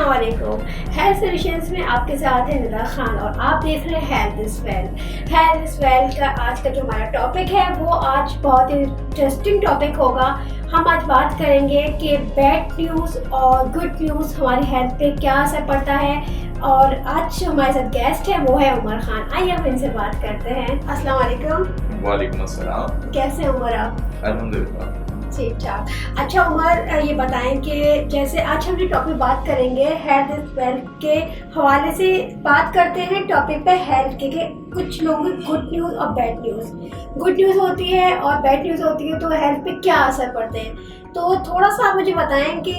अस्सलाम वालेकुम। Health solutions में आपके साथ है निदा खान और आप देख रहे हैं health is wealth. Health is wealth का आज का जो हमारा टॉपिक है वो आज बहुत ही इंटरेस्टिंग टॉपिक होगा। हम आज बात करेंगे कि बैड न्यूज़ और गुड न्यूज़ हमारी हेल्थ पे क्या असर पड़ता है। और आज जो हमारे साथ गेस्ट है वो है उमर खान। आइए हम इनसे बात करते हैं। अस्सलाम वालेकुम। वालेकुम अस्सलाम। कैसे हैं उमर आप? अल्हम्दुलिल्लाह ठीक ठाक। अच्छा उमर, ये बताएं कि जैसे आज हम ये टॉपिक बात करेंगे हेल्थ इज वेल्थ के हवाले से बात करते हैं टॉपिक पे हेल्थ के कि कुछ लोगों की गुड न्यूज़ और बैड न्यूज़, गुड न्यूज़ होती है और बैड न्यूज़ होती है, तो हेल्थ पे क्या असर पड़ते हैं। तो थोड़ा सा आप मुझे बताएं कि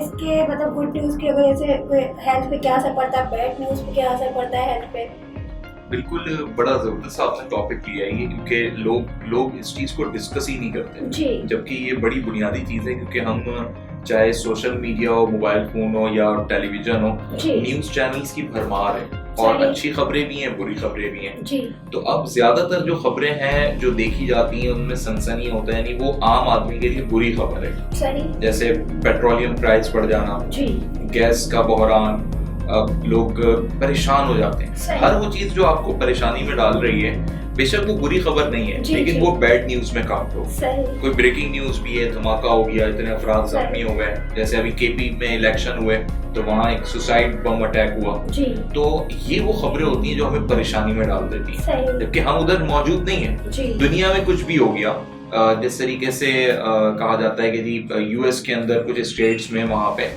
इसके मतलब गुड न्यूज़ की वजह से हेल्थ पे क्या असर पड़ता है, बैड न्यूज़ पे क्या असर पड़ता है हेल्थ पे। बिल्कुल बड़ा ज़बरदस्त आपने टॉपिक लिया है ये, क्योंकि लोग इस चीज़ को डिस्कस ही नहीं करते जी। जबकि ये बड़ी बुनियादी चीज़ है, क्योंकि हम चाहे सोशल मीडिया हो, मोबाइल फ़ोन हो या टेलीविज़न हो, न्यूज़ चैनल्स की भरमार है और अच्छी खबरें भी हैं, बुरी खबरें भी हैं जी। तो अब ज़्यादातर जो खबरें हैं जो देखी जाती हैं उनमें सनसनी होता है, यानी वो आम आदमी के लिए बुरी खबर है। सही। जैसे पेट्रोलियम प्राइस बढ़ जाना, गैस का बहरान, अब लोग परेशान हो जाते हैं। हर वो चीज जो आपको परेशानी में डाल रही है बेशक वो बुरी खबर नहीं है, लेकिन वो बैड न्यूज में काउंट हो। कोई ब्रेकिंग न्यूज भी है, धमाका हो गया, इतने अफराद जख्मी हो गए, जैसे अभी केपी में इलेक्शन हुए तो वहाँ एक सुसाइड बम अटैक हुआ। तो ये वो खबरें होती हैं जो हमें परेशानी में डाल देती हैं, जबकि हम उधर मौजूद नहीं है। दुनिया में कुछ भी हो गया, जिस तरीके से कहा जाता है कि जी यूएस के अंदर कुछ स्टेट्स में वहाँ पे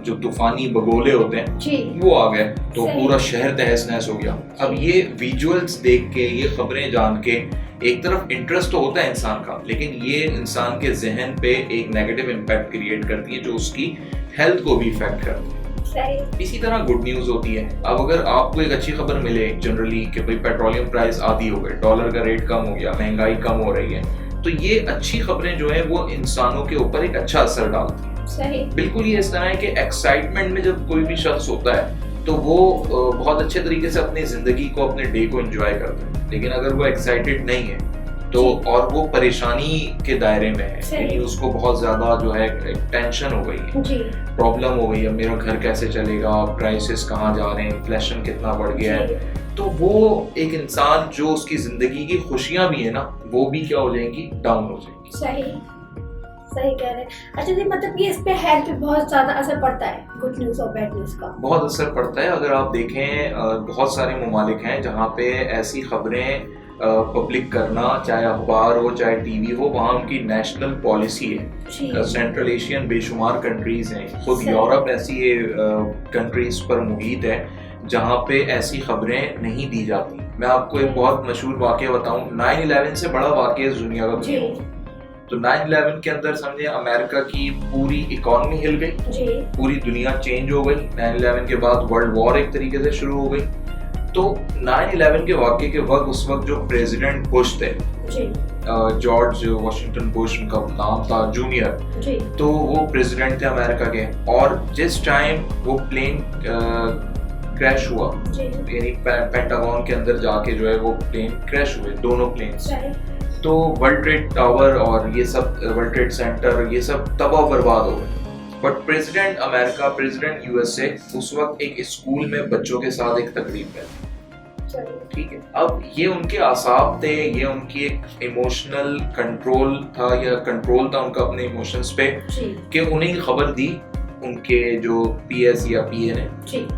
जो तूफानी बगोले होते हैं वो आ गए तो पूरा शहर तहस नहस हो गया। अब ये विजुअल्स देख के, ये खबरें जान के एक तरफ इंटरेस्ट तो होता है इंसान का, लेकिन ये इंसान के जहन पे एक नेगेटिव इम्पैक्ट क्रिएट करती है जो उसकी हेल्थ को भी इफेक्ट करती है। इसी तरह गुड न्यूज होती है। अब अगर आपको एक अच्छी खबर मिले जनरली कि भाई पेट्रोलियम प्राइस आधी हो गए, डॉलर का रेट कम हो गया, महंगाई कम हो रही है, तो ये अच्छी खबरें जो है वो इंसानों के ऊपर एक अच्छा असर डालती है। बिल्कुल ये इस तरह है कि एक्साइटमेंट में जब कोई भी शख्स होता है तो वो बहुत अच्छे तरीके से अपनी जिंदगी को, अपने डे को एंजॉय करता है, लेकिन अगर वो एक्साइटेड नहीं है तो और वो परेशानी के दायरे में है, यानी उसको बहुत ज्यादा जो है टेंशन हो गई है, प्रॉब्लम हो गई है, मेरा घर कैसे चलेगा, प्राइसेस कहाँ जा रहे हैं, इन्फ्लेशन कितना बढ़ गया है, तो वो एक इंसान जो उसकी जिंदगी की खुशियां भी है ना वो भी क्या हो जाएंगी, डाउन हो जाएंगी। सही कह रहे हैं। अच्छा जी, मतलब ये इस पे हेल्थ पे बहुत ज्यादा असर पड़ता है गुड न्यूज़ और बैड न्यूज़ का? बहुत असर पड़ता है। अगर आप देखें बहुत सारे ममालिक हैं जहाँ पे ऐसी खबरें पब्लिक करना, चाहे अखबार हो चाहे टीवी हो, वहाँ उनकी नेशनल पॉलिसी है। सेंट्रल एशियन बेशुमार कंट्रीज हैं, खुद यूरोप ऐसी कंट्रीज पर मुहित है जहाँ पे ऐसी खबरें नहीं दी जाती। मैं आपको एक बहुत मशहूर वाक़या बताऊं, 9/11 से बड़ा वाक़या इस दुनिया का। तो 9/11 के अंदर समझे अमेरिका की पूरी इकोनॉमी हिल गई, पूरी दुनिया चेंज हो गई। 9/11 के बाद वर्ल्ड वॉर एक तरीके से शुरू हो गई। तो 9/11 के वाक़ये के वक्त उस वक्त जो प्रेसिडेंट बुश थे, जॉर्ज वॉशिंगटन बुश उनका नाम था जूनियर, तो वो प्रेसिडेंट थे अमेरिका के। और जिस टाइम वो प्लेन क्रैश हुआ, यानी पेंटागन के अंदर जाके जो है वो प्लेन क्रैश हुए, दोनों प्लेन, तो वर्ल्ड ट्रेड टावर और ये सब, वर्ल्ड ट्रेड सेंटर, ये सब तबाह बर्बाद हो गए। But president America, president USA उस वक्त एक स्कूल में बच्चों के साथ एक तकरीब में, ठीक है। अब ये उनके आसाब थे, ये उनकी एक इमोशनल कंट्रोल था, या कंट्रोल था उनका अपने इमोशंस पे, कि उन्हें खबर दी उनके जो पीएस या पीए ने,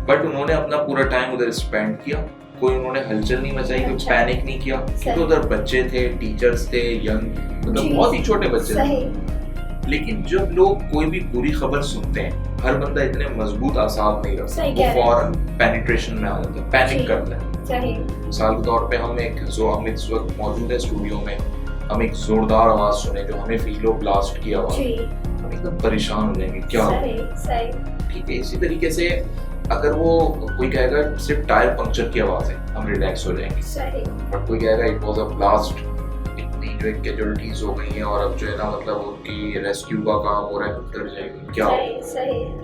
बट उन्होंने अपना पूरा टाइम उधर स्पेंड किया, कोई उन्होंने हलचल नहीं मचाई, कोई पैनिक नहीं किया, क्योंकि उधर बच्चे थे, टीचर्स थे, यंग, मतलब बहुत ही छोटे बच्चे थे। लेकिन जब लोग कोई भी बुरी खबर सुनते हैं, हर बंदा इतने मजबूत आसाब नहीं रखता, वो फौरन पेनिट्रेशन में आ जाता है, पैनिक करता है। मिसाल के तौर पे हम इस वक्त मौजूद है स्टूडियो में, हम एक जोरदार आवाज सुने जो हमें फील हो ब्लास्ट की आवाज, हम एकदम परेशान हो जाएंगे, क्या ठीक है। इसी तरीके से अगर वो कोई कहेगा सिर्फ टायर पंक्चर की आवाज है, हम रिलैक्स हो जाएंगे, और कोई कहेगा इट वाज अ ब्लास्ट, इतनी जो एक कैजुअलिटीज हो गई हैं और अब जो है ना मतलब उनकी रेस्क्यू का काम हो रहा है, डर जाएंगे क्या हो।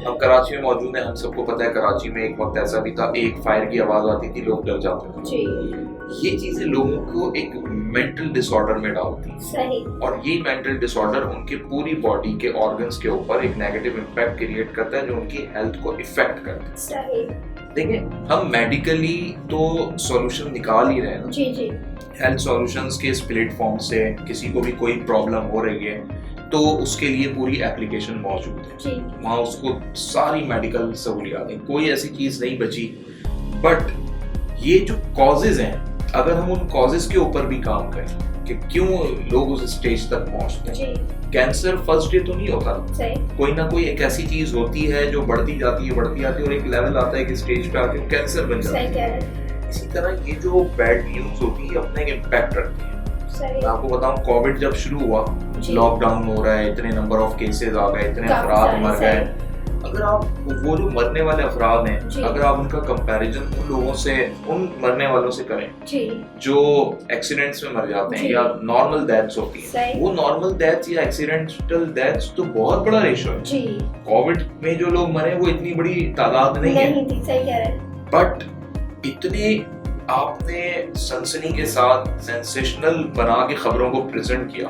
हम कराची में मौजूद हैं, हम सबको पता है कराची में एक वक्त ऐसा भी था, एक फायर की आवाज आती थी लोग डर जाते थे। ये चीजें लोगों को एक मेंटल डिसऑर्डर में डालती हैं और ये मेंटल डिसऑर्डर उनके पूरी बॉडी के ऑर्गन्स के ऊपर एक नेगेटिव इम्पैक्ट क्रिएट करता है जो उनकी हेल्थ को इफेक्ट करता है। देखिए हम मेडिकली तो सॉल्यूशन निकाल ही रहे हैं ना, हेल्थ सॉल्यूशंस के इस प्लेटफॉर्म से किसी को भी कोई प्रॉब्लम हो रही है तो उसके लिए पूरी एप्लीकेशन मौजूद है, वहाँ उसको सारी मेडिकल सहूलियात हैं, कोई ऐसी चीज नहीं बची। बट ये जो कॉजेज हैं, अगर हम उन कॉजेज के ऊपर भी काम करें कि क्यों लोग उस स्टेज तक पहुंचते हैं। कैंसर फर्स्ट डे तो नहीं होता, कोई ना कोई एक ऐसी चीज होती है जो बढ़ती जाती है और एक लेवल आता है कि स्टेज पे आके कैंसर बन जाता है। इसी तरह ये जो बैड न्यूज होती है अपना एक इम्पैक्ट रखती है। मैं आपको बताऊं, कोविड जब शुरू हुआ, लॉकडाउन हो रहा है, इतने नंबर ऑफ केसेस आ गए, इतने अफराद मर गए। अगर आप वो जो मरने वाले अफराद हैं, अगर आप उनका कंपैरिजन उन लोगों से, उन मरने वालों से करें जो एक्सीडेंट्स में मर जाते हैं या नॉर्मल डेथ्स होती हैं, वो नॉर्मल डेथ्स या एक्सीडेंटल डेथ्स तो बहुत बड़ा रेशो है। कोविड में जो लोग मरे वो इतनी बड़ी तादाद नहीं है, बट इतने आपने सनसनी के साथ सेंसेशनल बना के खबरों को प्रेजेंट किया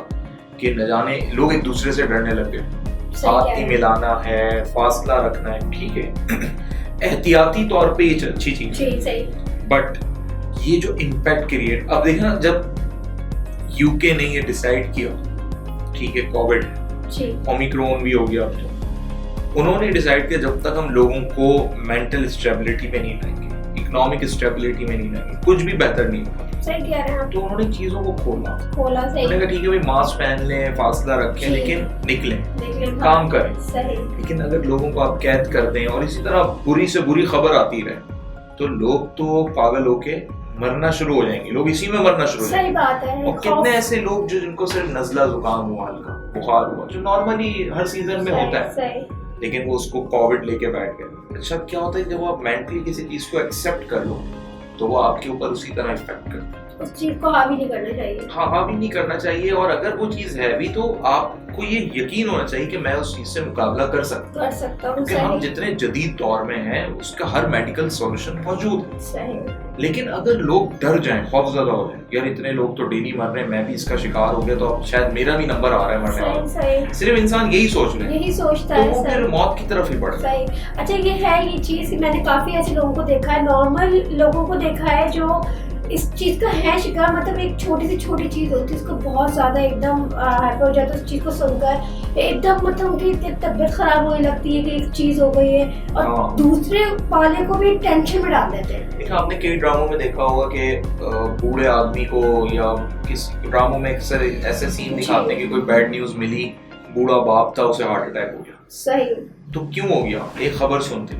कि न जाने लोग एक दूसरे से डरने लगे। हाथ नहीं मिलाना है, फासला रखना है, ठीक है एहतियाती तौर पे ये अच्छी चीज है, बट ये जो इम्पैक्ट क्रिएट, अब देखना जब यूके ने ये डिसाइड किया, ठीक है कोविड ओमिक्रॉन भी हो गया, तो उन्होंने डिसाइड किया जब तक हम लोगों को मेंटल स्टेबिलिटी में नहीं लाएंगे, इकोनॉमिक स्टेबिलिटी में नहीं लाएंगे, कुछ भी बेहतर नहीं होगा। सही कह रहे हैं। तो उन्होंने चीजों को खोला सही। उन्होंने कहा ठीक है भाई मास्क पहन लें, फासला रखें, लेकिन निकलें काम करें। सही। लेकिन अगर लोगों को आप कैद कर दें और इसी तरह बुरी से बुरी खबर आती रहे तो लोग तो पागल होके मरना शुरू हो जाएंगे, लोग इसी में मरना शुरू हो जाएंगे। सही बात है। और कितने ऐसे लोग जो जिनको सिर्फ नजला जुकाम हुआ, हल्का बुखार हुआ, जो नॉर्मली हर सीजन में होता है, लेकिन वो उसको कोविड लेके बैठ गए। अच्छा क्या होता है जब आप मेंटली किसी चीज को एक्सेप्ट कर लो तो वो आपके ऊपर उसी तरह इफेक्ट करता है। उस चीज को हावी नहीं करना चाहिए। हाँ, हावी नहीं करना चाहिए, और अगर वो चीज है भी तो आपको ये यकीन होना चाहिए कि मैं उस चीज से मुकाबला कर सकता हूँ, क्योंकि हम जितने जदीद दौर में हैं उसका हर मेडिकल सॉल्यूशन मौजूद है। लेकिन अगर लोग डर जाएं, खौफ ज़्यादा हो जाए, यार इतने लोग तो डेली मर रहे हैं, मैं भी इसका शिकार हो गया तो अब शायद मेरा भी नंबर आ रहा है मरने वाला, सिर्फ इंसान यही सोच ले, यही सोचता है, तो वो फिर मौत की तरफ ही बढ़ता है। अच्छा ये है, ये चीज मैंने काफी ऐसे लोगों को देखा है, नॉर्मल लोगों को देखा है जो इस चीज का है शिकार, मतलब एक छोटी सी छोटी चीज होती है उसको बहुत ज्यादा एकदम हाइपर हो जाता है, उस चीज को सुनकर एकदम मतलब उनकी तबीयत खराब होने लगती है कि एक चीज हो गई है, और दूसरे वाले को भी टेंशन में डाल देते हैं। देखा आपने कई ड्रामों में देखा होगा कि बूढ़े आदमी को, या किस ड्रामों में अक्सर ऐसे सीन दिखाते हैं कि कोई बैड न्यूज मिली, बूढ़ा बाप था उसे हार्ट अटैक हो गया। सही। तो क्यों हो गया? एक खबर सुनते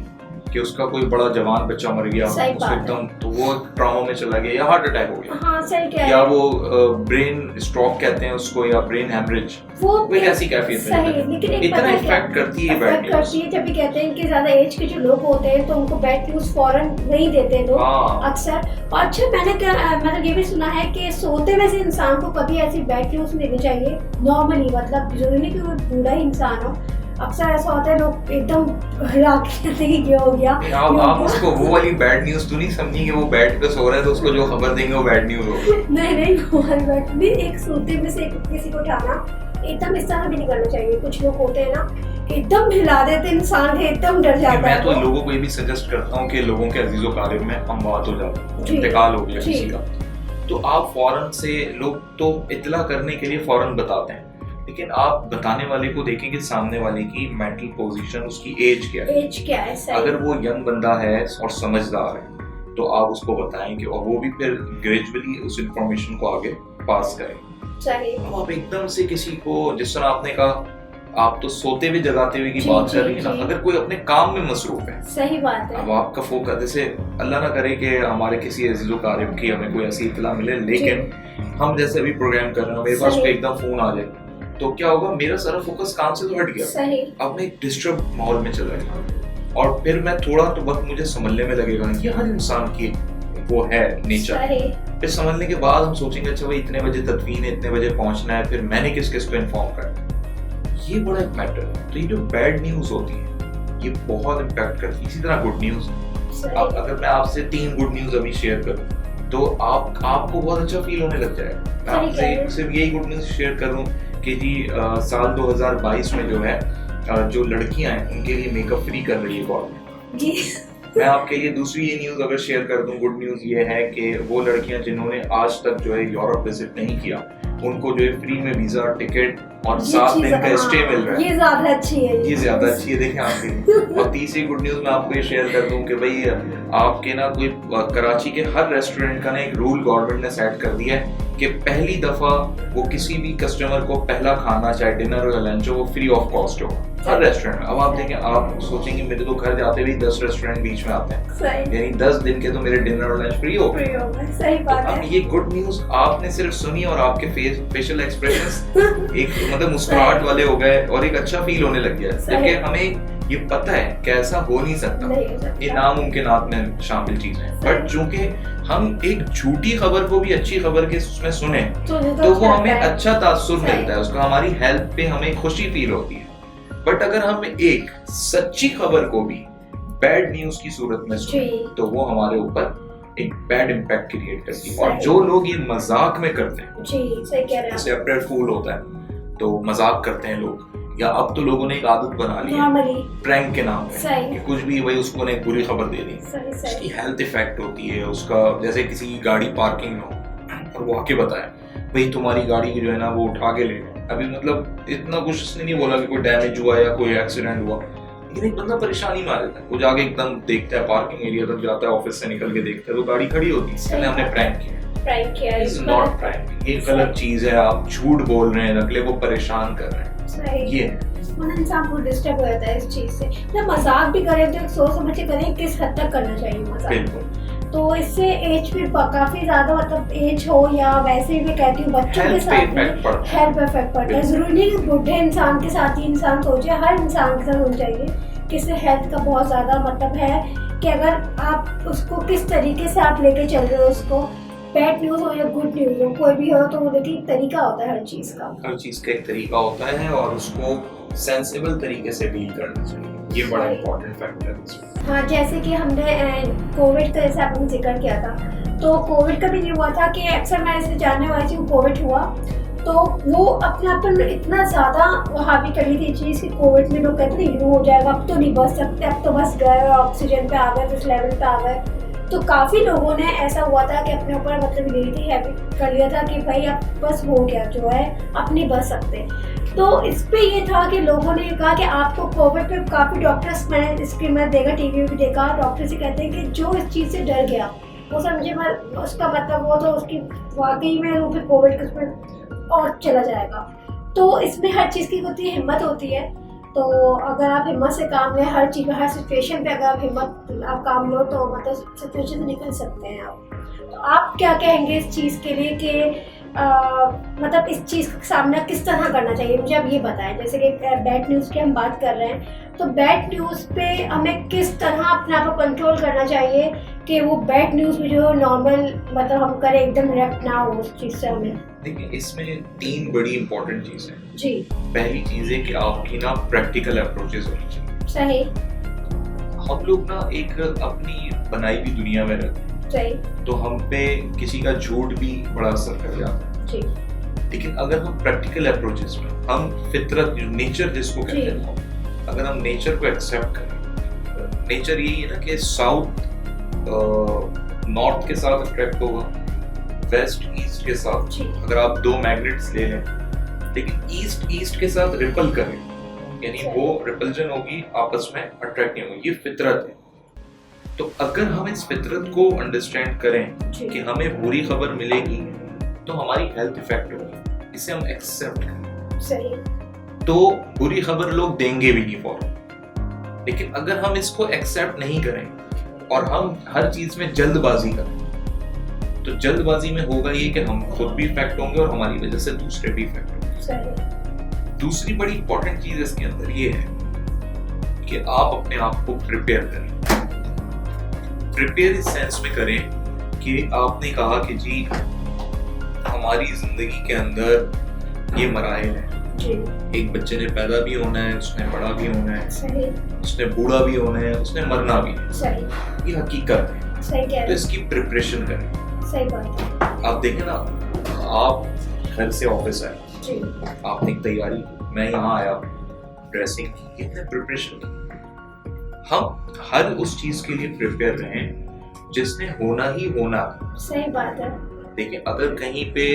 कि उसका कोई बड़ा जवान बच्चा मर गया, एकदम तो वो ट्रॉमा में चला गया या हार्ट अटैक हो गया। हाँ, सही कह रहे हैं। या वो ब्रेन स्ट्रोक कहते हैं उसको, या ब्रेन हेमरेज, वो एक ऐसी कैफियत है, इतना इफेक्ट करती है बैड न्यूज़। करती है, जब भी कहते हैं कि ज्यादा एज के जो लोग होते हैं तो उनको बैड न्यूज़ फौरन नहीं देते लोग अक्सर। और अच्छा मैंने मतलब ये भी सुना है कि सोते हुए से इंसान को कभी ऐसी बैड न्यूज़ नहीं देनी चाहिए नॉर्मली, मतलब जरूरी नहीं कि वो बूढ़ा ही इंसान हो, अक्सर ऐसा होता है लोग एकदम हिला के कहते हैं कि क्या हो गया। आप उसको वो वाली बैड न्यूज़ तो नहीं समझी कि वो बेड पे सो रहा है तो उसको जो खबर देंगे वो बैड न्यूज़ होगी। नहीं वो वाली बैड नहीं, एक सोते में से किसी को उठाना एकदम इस तरह भी नहीं करना चाहिए। कुछ लोग होते हैं ना एकदम हिला देते इंसान के, एकदम डर जाता है। मैं तो लोगों को ये भी सजेस्ट करता हूँ कि लोगों के अजीजो कारिब में अमवात हो जाता है, इंतकाल हो गया किसी का, तो आप फौरन से, लोग तो इतला करने के लिए फौरन बताते हैं, लेकिन आप बताने वाले को देखें कि सामने वाले की मेंटल पोजीशन, उसकी एज क्या है। अगर वो यंग बंदा है और समझदार है तो आप उसको बताएं कि, और वो भी फिर ग्रेजुअली उस इंफॉर्मेशन को आगे पास करें। अब आप एकदम से किसी को, जिस तरह आपने कहा, आप तो सोते हुए जगाते हुए की बात कर रही है ना, अगर कोई अपने काम में मसरूफ है, सही बात है, अब आपका फोकस, जैसे अल्लाह ना करे कि हमारे किसी अजीजो कारिब की हमें कोई ऐसी इत्तला मिले, लेकिन हम जैसे अभी प्रोग्राम कर रहे हैं, मेरे पास कोई एकदम फोन आ जाए तो क्या होगा, मेरा सारा फोकस काम से तो हट गया, अब मैं एक डिस्टर्ब माहौल में चला गया, और फिर मैं थोड़ा तो वक्त मुझे समझने में लगेगा कि हर इंसान की वो है नेचर। सही। फिर समझने के बाद हम सोचेंगे अच्छा भाई इतने बजे तदफीन है, इतने बजे पहुंचना है, फिर मैंने किस किस को इन्फॉर्म करना, ये बड़ा एक मैटर है। तो ये जो बैड न्यूज होती है ये बहुत इम्पैक्ट करती है। इसी तरह गुड न्यूज, अब अगर मैं आपसे 3 गुड न्यूज अभी शेयर करूं तो आपको बहुत अच्छा फील होने लग जाएगा। मैं आपसे सिर्फ यही गुड न्यूज शेयर करूं कि जी साल 2022 में जो है जो लड़कियां हैं उनके लिए मेकअप फ्री कर रही है गवर्नमेंट जी। मैं आपके लिए दूसरी ये न्यूज अगर शेयर कर दूं, गुड न्यूज ये है कि वो लड़कियां जिन्होंने आज तक जो है यूरोप विजिट नहीं किया उनको जो है फ्री में वीजा, टिकट और 7 दिन का स्टे मिल रहा है। ये ज्यादा अच्छी है, ये ज्यादा अच्छी है, देखें आपके लिए। और तीसरी गुड न्यूज मैं आपको ये शेयर कर दूं कि भाई आपके ना कोई कराची के हर रेस्टोरेंट का ना एक रूल गवर्नमेंट ने सेट कर दिया है कि पहली दफा वो किसी भी कस्टमर को पहला खाना चाहे डिनर हो या लंच हो वो फ्री ऑफ कॉस्ट हो हर रेस्टोरेंट में। अब आप देखें, आप सोचेंगे मेरे तो घर जाते हुए 10 रेस्टोरेंट बीच में आते हैं, यानी 10 दिन के तो मेरे डिनर और लंच फ्री हो गए। सही बात है। अब ये गुड न्यूज आपने सिर्फ सुनी और आपके फेशियल एक्सप्रेशंस एक मतलब मुस्कुराहट वाले हो गए और एक अच्छा फील होने लग गया, जबकि हमें ये पता है कि ऐसा हो नहीं सकता, ये नामुमकिनात में शामिल चीज है। बट चूंकि हम एक झूठी खबर को भी अच्छी खबर के उसमें सुने तो वो हमें अच्छा तासुर मिलता है, उसका हमारी हेल्थ पे हमें खुशी फील होती है। बट अगर हम एक सच्ची खबर को भी बैड न्यूज की सूरत में सुने तो वो हमारे ऊपर एक बैड इम्पैक्ट क्रिएट करती है। और जो लोग ये मजाक में करते हैं, सही कह रहे हैं, जैसे अप्रैल फूल होता है तो मजाक करते हैं लोग, या अब तो लोगों ने एक आदत बना ली है प्रैंक के नाम पे कि कुछ भी भाई उसको ने एक बुरी खबर दे दी, उसकी हेल्थ इफेक्ट होती है उसका। जैसे किसी की गाड़ी पार्किंग में हो और वो आके बताए भाई तुम्हारी गाड़ी की जो है ना वो उठा के ले गए, अभी मतलब इतना कुछ उसने नहीं बोला कि कोई डैमेज हुआ या कोई एक्सीडेंट हुआ, लेकिन एक बंदा परेशानी में आ जाता है, वो जाके एकदम देखता है, पार्किंग एरिया तक जाता है, ऑफिस से निकल के देखता है तो गाड़ी खड़ी होती है, हमने प्रैंक किया। इट्स नॉट प्रैंक, ये गलत चीज है, आप झूठ बोल रहे हैं, अगले को परेशान कर रहे हैं। ये इंसान को डिस्टर्ब हो जाता है इस चीज से। मतलब मजाक भी करें तो सोच समझ के करें किस हद तक करना चाहिए मजाक। तो इससे एज भी काफी ज्यादा, मतलब एज हो या वैसे भी कहती हूँ बच्चों के साथ हेल्थ इफेक्ट पड़ता है। जरूरी नहीं कि बुढ़े इंसान के साथ ही इंसान सोचे, हर इंसान के साथ होना चाहिए कि इससे हेल्थ का बहुत ज्यादा मतलब है कि अगर आप उसको किस तरीके से आप लेके चल रहे हो, उसको बैड न्यूज हो या गुड न्यूज हो कोई भी हो, तो वो देखिए एक तरीका होता है, हर चीज का एक तरीका होता है और उसको सेंसिबल तरीके से डील करना चाहिए, ये बड़ा इम्पोर्टेंट फैक्टर है। हाँ, जैसे कि हमने कोविड का जैसे आपने जिक्र किया था, तो कोविड का भी ये हुआ था कि अक्सर मैं ऐसे जानने वाली थी कोविड हुआ तो वो अपने आप में इतना ज़्यादा हावी कर ली थी चीज़ कि कोविड में लोग कहते थे यूँ हो जाएगा, अब तो नहीं बच सकते, अब तो बस गए ऑक्सीजन पे आ गए, तो इस लेवल पे आ गए। तो काफ़ी लोगों ने ऐसा हुआ था कि अपने ऊपर मतलब यही थी हैबिट कर लिया था कि भाई अब बस हो गया जो है, अब नहीं बच सकते। तो इस पे ये था कि लोगों ने कहा कि आपको कोविड पे काफ़ी डॉक्टर्स, मैंने स्क्रीन में देखा, टीवी में देखा, डॉक्टर से कहते हैं कि जो इस चीज़ से डर गया वो समझे उसका मतलब वो तो उसकी वाकई में वो फिर कोविड के उसमें और चला जाएगा। तो इसमें हर चीज़ की होती है, हिम्मत होती है। तो अगर आप हिम्मत से काम लें, हर चीज़ में, हर सिचुएशन पे अगर आप हिम्मत आप काम लो तो मतलब सिचुएशन से निकल सकते हैं आप। तो आप क्या कहेंगे इस चीज़ के लिए कि मतलब इस चीज़ का सामना किस तरह करना चाहिए, मुझे आप ये बताएं। जैसे कि बैड न्यूज़ की हम बात कर रहे हैं, तो बैड न्यूज़ पे हमें किस तरह अपने आप को कंट्रोल करना चाहिए कि वो बैड न्यूज़ भी जो नॉर्मल मतलब हम करें, एकदम रिएक्ट ना हो उस चीज़ से हमें। देखिए, इसमें 3 बड़ी इंपॉर्टेंट चीज़ है जी। पहली चीज़ है कि आपकी ना प्रैक्टिकल अप्रोचेस होनी चाहिए। सही। हम लोग ना एक अपनी बनाई हुई दुनिया में रहते हैं, तो हम पे किसी का झूठ भी बड़ा असर कर जाता है जी। लेकिन अगर हम प्रैक्टिकल अप्रोचेस में हम फितरत, नेचर जिसको कहते हैं, अगर हम नेचर को एक्सेप्ट करें, नेचर यही है ना कि साउथ नॉर्थ के साथ अट्रैक्ट होगा, वेस्ट ईस्ट के साथ। अगर आप 2 मैग्नेट्स ले लें लेकिन ईस्ट के साथ रिपल करें, यानी वो रिपल्जन होगी, आपस में अट्रैक्ट नहीं होगी, ये फितरत है। तो अगर हम इस फितरत को अंडरस्टैंड करें कि हमें बुरी खबर मिलेगी तो हमारी हेल्थ इफेक्ट होगी, इसे हम एक्सेप्ट करें। सही। तो बुरी खबर लोग देंगे भी नहीं फौरन, लेकिन अगर हम इसको एक्सेप्ट नहीं करें और हम हर चीज में जल्दबाजी करें तो जल्दबाजी में होगा ये कि हम खुद भी इफेक्ट होंगे और हमारी वजह से दूसरे भी इफेक्ट होंगे। दूसरी बड़ी इंपॉर्टेंट चीज इसके अंदर ये है कि आप अपने आप को प्रिपेयर करें। प्रिपेयर इस सेंस में करें कि आपने कहा कि जी हमारी जिंदगी के अंदर ये मराहिल है, एक बच्चे ने पैदा भी होना है, उसने बड़ा भी होना है, सही, उसने बूढ़ा भी होना है, उसने मरना भी है, सही, ये हकीकत है। सही कह तो रहे इसकी प्रिपरेशन करें। हैं, सही बात है आप देखें ना, आप घर से ऑफिस आए, जी, आपने एक तैयारी की, मैं यहाँ आया, ड्रेसिंग की, कितने प्रिपरेशन की। हम हर उस चीज के लिए प्रिपेयर रहें जिसने होना ही होना। सही बात है। देखिए अगर कहीं पे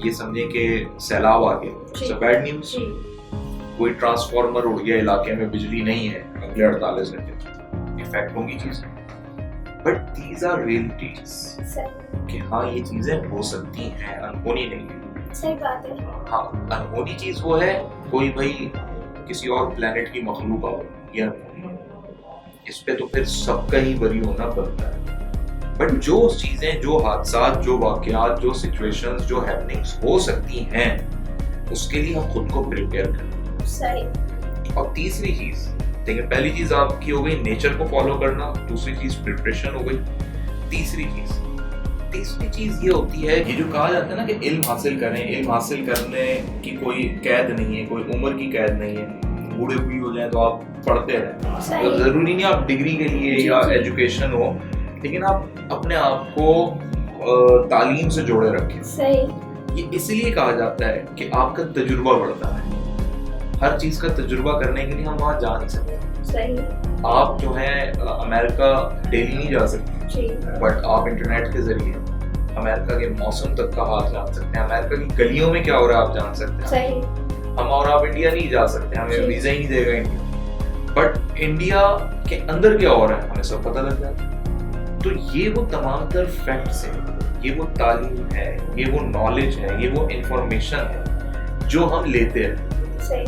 ये समझे कि सैलाब आ गया, इट्स बैड न्यूज। कोई ट्रांसफार्मर उड़ गया इलाके में, बिजली नहीं है अगले 48 घंटे, इफेक्ट होंगी चीजें। बट दीज आर रियलिटीज कि हाँ ये चीजें हो सकती हैं, अनहोनी नहीं है। सही बात है। हाँ, अनहोनी चीज वो है कोई भाई किसी और प्लेनेट की मखलूक आओ, ये अनहोनी, इस पे तो फिर सबका ही बरी होना बनता है। बट जो चीजें, जो हादसात, जो वाकयात, जो सिचुएशंस, जो हैपनिंग्स हो सकती हैं, उसके लिए हम खुद को प्रिपेयर करें। सही। और तीसरी चीज देखिए, पहली चीज आपकी हो गई नेचर को फॉलो करना, दूसरी चीज प्रिपरेशन हो गई, तीसरी चीज ये होती है कि जो कहा जाता है ना कि इल्म हासिल करें, इल्म हासिल करने की कोई कैद नहीं है, कोई उम्र की कैद नहीं है। बूढ़े भी हो जाए तो आप पढ़ते रहें, तो जरूरी नहीं आप डिग्री के लिए या एजुकेशन हो, लेकिन आप अपने आप को तालीम से जोड़े रखें। सही। ये इसलिए कहा जाता है कि आपका तजुर्बा बढ़ता है। हर चीज का तजुर्बा करने के लिए हम वहाँ जा नहीं सकते। सही। आप जो है अमेरिका डेली नहीं जा सकते, बट आप इंटरनेट के जरिए अमेरिका के मौसम तक का हाल जान सकते हैं, अमेरिका की गलियों में क्या हो रहा है आप जान सकते हैं। सही। हम और आप इंडिया नहीं जा सकते, हमें वीजा ही नहीं देगा इंडिया, बट इंडिया के अंदर क्या हो रहा है हमें सब पता लग जाता है। तो ये वो तमाम तर फैक्ट्स है, ये वो तालीम है, ये वो नॉलेज है, ये वो इंफॉर्मेशन है जो हम लेते हैं। सही।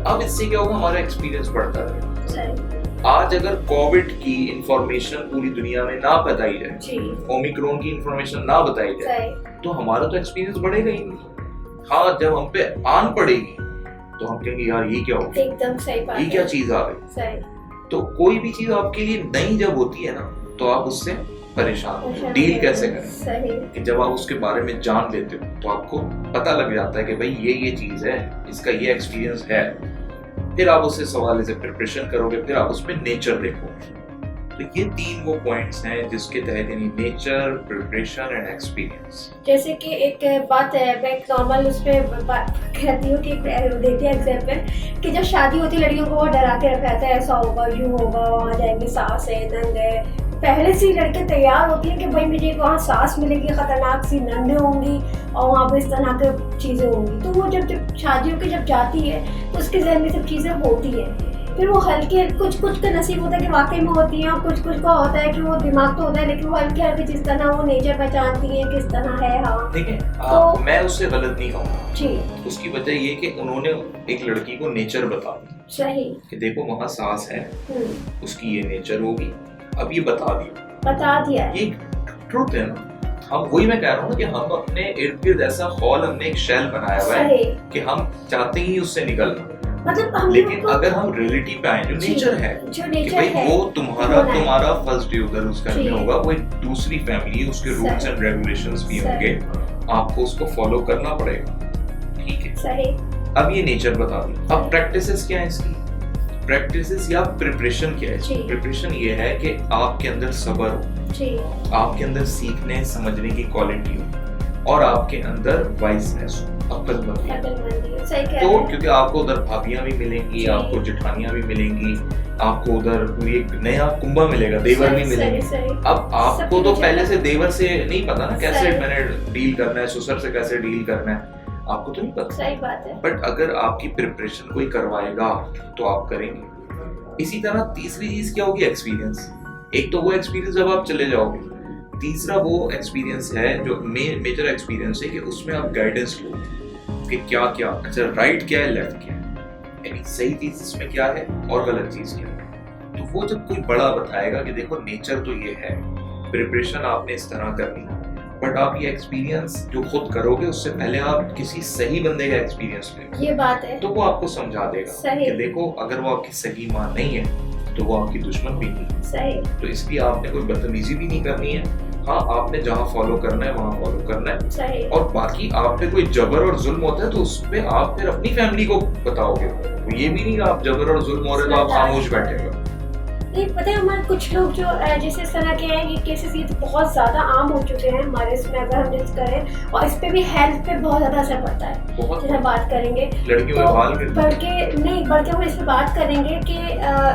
अब इससे क्या होगा, हमारा एक्सपीरियंस बढ़ता है। सही। आज अगर कोविड की इंफॉर्मेशन पूरी दुनिया में ना बताई जाए, ओमिक्रॉन की इंफॉर्मेशन ना बताई जाए, तो हमारा तो एक्सपीरियंस बढ़ेगा ही नहीं। हाँ, जब हम पे आन पड़ेगी तो हम कहेंगे यार ये क्या हो गया, एकदम सही बात, ये क्या चीज आ गई। सही। तो कोई भी चीज आपके लिए नई जब होती है ना, तो आप उससे परेशान हो, डील कैसे करें। सही। कि जब आप उसके बारे में जान लेते हो तो आपको पता लग जाता है कि भाई ये चीज है, इसका ये एक्सपीरियंस है, फिर आप उससे सवाल से प्रिपरेशन करोगे, फिर आप उसमें नेचर देखोगे। तो ये तीन वो पॉइंट्स हैं जिसके तहत यानी नेचर, प्रिपरेशन एंड एक्सपीरियंस। जैसे कि एक बात है, मैं नॉर्मल उस पर कहती हूँ कि देती है एग्जाम्पल कि जब शादी होती है लड़कियों को वो डरा के रखा जाता है, ऐसा होगा, यूँ होगा, वहाँ जाएंगे, सास है, नंद है। पहले से ही लड़के तैयार होती हैं कि भाई मुझे वहाँ सास मिलेगी, खतरनाक सी नंदें होंगी और वहाँ पर इस तरह की चीज़ें होंगी। तो वो जब शादियों के जब जाती है तो उसके जहन में सब चीज़ें होती हैं। फिर वो हल्के कुछ का नसीब होता है कि वाकई में होती हैं, और कुछ का होता है कि वो दिमाग तो होता है लेकिन वो हल्के जिस तरह वो नेचर पहचानती है किस तरह है। हाँ, देखिए तो मैं उससे गलत नहीं कहूँगा जी। उसकी वजह ये कि उन्होंने एक लड़की को नेचर बता दिया। सही। कि देखो वहाँ सास है, उसकी ये नेचर होगी, अब ये बता दिया। ये ट्रुथ है ना। हम वही मैं कह रहा हूँ कि हम अपने इर्द गिर्द ऐसा हॉल, हमने एक शेल बनाया हुआ है कि हम चाहते ही उससे निकलना, मतलब लेकिन अगर हम रियलिटी पे आए, जो नेचर है कि भाई वो तुम्हारा फर्स्ट डे उधर उस घर में होगा, वो एक दूसरी फैमिली, उसके रूल्स एंड रेगुलेशंस भी होंगे, आपको उसको फॉलो करना पड़ेगा, ठीक है। सही। अब ये नेचर बता दी। अब प्रैक्टिसेस क्या है इसकी, प्रैक्टिसेस या प्रिपरेशन क्या है। प्रिपरेशन ये है कि आपके अंदर सब्र हो, आपके अंदर सीखने समझने की क्वालिटी हो, और आपके अंदर वाइजनेस हो, अक्लमंदी। तो क्योंकि आपको उधर भाभियां भी मिलेंगी, आपको जेठानियां भी मिलेंगी, आपको उधर पूरी एक नया कुंभा मिलेगा, देवर भी मिलेंगे। अब आपको तो पहले से देवर से नहीं पता ना कैसे मैंने डील करना है, ससुर से कैसे डील करना है, आपको तो नहीं पता। सही बात है। बट अगर आपकी प्रिपरेशन कोई करवाएगा तो आप करेंगे। इसी तरह तीसरी चीज क्या होगी, एक्सपीरियंस। एक तो वो एक्सपीरियंस जब आप चले जाओगे, तीसरा वो एक्सपीरियंस है जो मेजर एक्सपीरियंस है कि उसमें आप गाइडेंस लो कि क्या क्या, अच्छा राइट क्या है, लेफ्ट क्या है, यानी सही चीज इसमें क्या है और गलत चीज क्या है। तो वो जब कोई बड़ा बताएगा कि देखो नेचर तो ये है, प्रिपरेशन आपने इस तरह करनी, बट आप ये एक्सपीरियंस जो खुद करोगे उससे पहले आप किसी सही बंदे का एक्सपीरियंस ले, ये बात है, तो वो आपको समझा देगा कि देखो अगर वो आपकी सही माँ नहीं है तो वो आपकी दुश्मन भी नहीं। सही। तो इसलिए आपने कोई बदतमीजी भी नहीं करनी है, हाँ आपने जहाँ फॉलो करना है वहाँ फॉलो करना है, सही। और बाकी आप पे कोई जबर और जुल्म होता है तो उस पे आप फिर अपनी फैमिली को बताओगे, तो ये भी नहीं कि आप जबर और जुल्म हो रहे तो आप खामोश बैठे हो। नहीं पता है हमारे कुछ लोग जो जैसे इस तरह के हैं, ये केसेस ये तो बहुत ज़्यादा आम हो चुके हैं हमारे इसमें, अगर हम डिस्कस करें, और इस पे भी हेल्थ पे बहुत ज़्यादा असर पड़ता है, बहुत जैसे हम बात करेंगे लड़कियों तो में हाल कर बल्कि हम इस पे बात करेंगे कि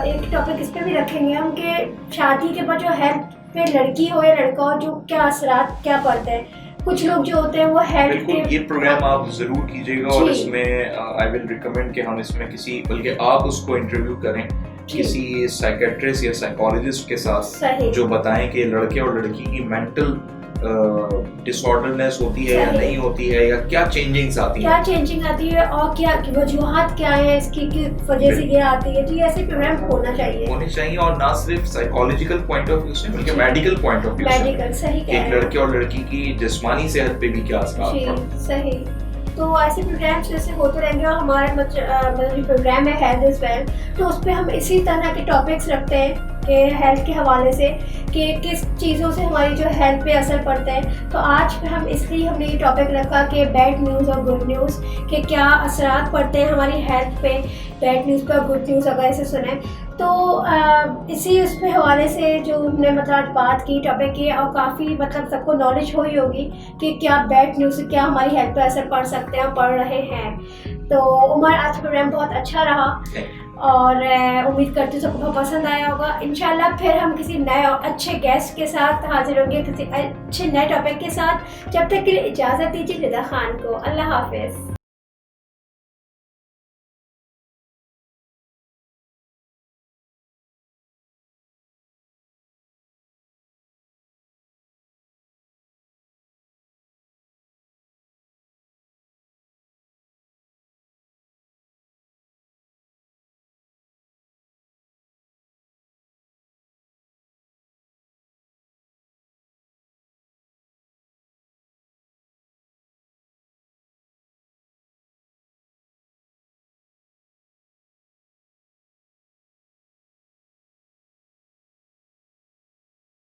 एक टॉपिक इस पे भी रखेंगे हम कि शादी के बाद जो हेल्थ पे लड़की हो या लड़का हो जो क्या असरात क्या पड़ते हैं। कुछ लोग जो होते हैं वो हेल्थ बिल्कुल, ये प्रोग्राम आप जरूर कीजिएगा, और इसमें आई विल रिकमेंड कि हम इसमें किसी, बल्कि आप उसको इंटरव्यू करें किसी साइकेट्रिस्ट या साइकोलॉजिस्ट के साथ जो बताएं कि लड़के और लड़की की मेंटल डिसऑर्डरनेस होती है या नहीं होती है, या क्या चेंजिंग्स आती है, और क्या वजूहात क्या है इसकी वजह से ये आती है। तो ये ऐसे प्रोग्राम होने चाहिए, और ना सिर्फ साइकोलॉजिकल पॉइंट ऑफ व्यू से बल्कि मेडिकल पॉइंट ऑफ व्यू से, सही एक लड़के और लड़की की जिस्मानी सेहत पे भी क्या असर पड़ता है। सही। तो ऐसे प्रोग्राम्स जैसे होते रहेंगे, और हमारा मतलब प्रोग्राम है हेल्थ इज वेल्थ, तो उस पर हम इसी तरह के टॉपिक्स रखते हैं कि हेल्थ के हवाले से कि किस चीज़ों से हमारी जो हेल्थ पे असर पड़ता है। तो आज हम इसलिए हमने ये टॉपिक रखा कि बैड न्यूज़ और गुड न्यूज़ के क्या असरात पड़ते हैं हमारी हेल्थ पे, बैड न्यूज़ पे और गुड न्यूज़ अगर इसे सुने तो इसी उस पे हवाले से जो हमने मतलब आज बात की टॉपिक की, और काफ़ी मतलब सबको नॉलेज हो ही होगी कि क्या बैड न्यूज़ से क्या हमारी हेल्थ पे असर पड़ सकते हैं और पड़ रहे हैं। तो उमर, आज प्रोग्राम बहुत अच्छा रहा, और उम्मीद करती हूँ सबको बहुत पसंद आया होगा। इंशाल्लाह फिर हम किसी नए और अच्छे गेस्ट के साथ हाजिर होंगे, किसी अच्छे नए टॉपिक के साथ। जब तक के लिए इजाज़त दीजिए रिदा खान को। अल्लाह हाफिज़।